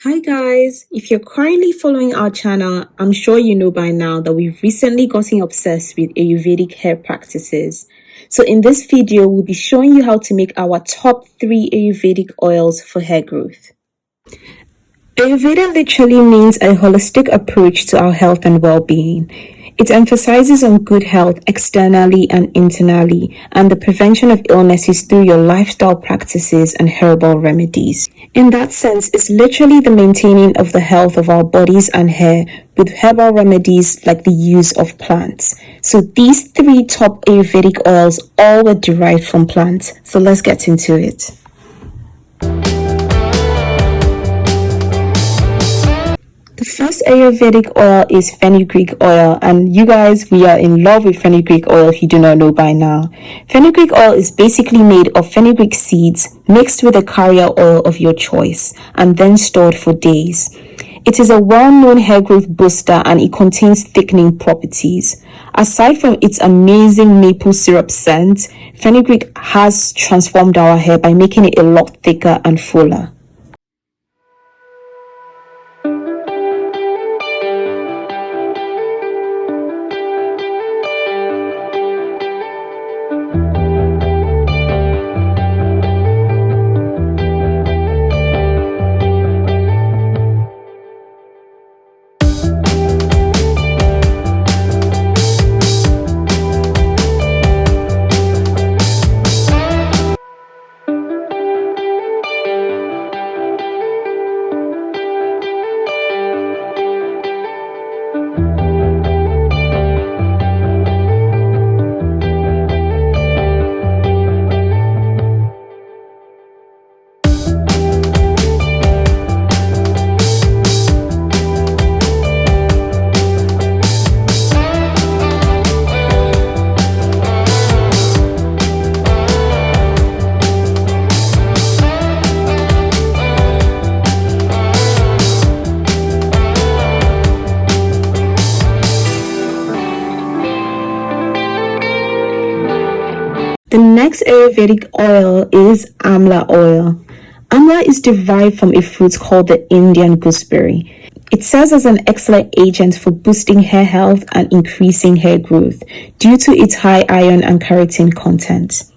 Hi guys, if you're currently following our channel, I'm sure you know by now that we've recently gotten obsessed with Ayurvedic hair practices. So in this video, we'll be showing you how to make our top 3 Ayurvedic oils for hair growth. Ayurveda literally means a holistic approach to our health and well-being. It emphasizes on good health externally and internally, and the prevention of illnesses through your lifestyle practices and herbal remedies. In that sense, it's literally the maintaining of the health of our bodies and hair with herbal remedies like the use of plants. So these 3 top Ayurvedic oils all were derived from plants. So let's get into it. The first Ayurvedic oil is Fenugreek oil, and you guys, we are in love with Fenugreek oil if you do not know by now. Fenugreek oil is basically made of fenugreek seeds mixed with a carrier oil of your choice and then stored for days. It is a well-known hair growth booster and it contains thickening properties. Aside from its amazing maple syrup scent, fenugreek has transformed our hair by making it a lot thicker and fuller. The next Ayurvedic oil is Amla oil. Amla is derived from a fruit called the Indian gooseberry. It serves as an excellent agent for boosting hair health and increasing hair growth due to its high iron and keratin content.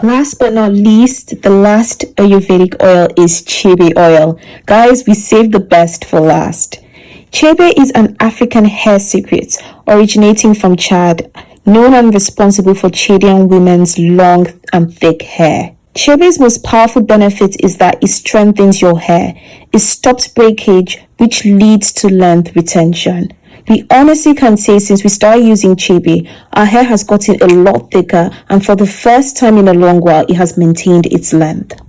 Last but not least, the last Ayurvedic oil is Chebe oil. Guys, we saved the best for last. Chebe is an African hair secret originating from Chad, known and responsible for Chadian women's long and thick hair. Chebe's most powerful benefit is that it strengthens your hair. It stops breakage, which leads to length retention. We honestly can say since we started using Chebe, our hair has gotten a lot thicker, and for the first time in a long while, it has maintained its length.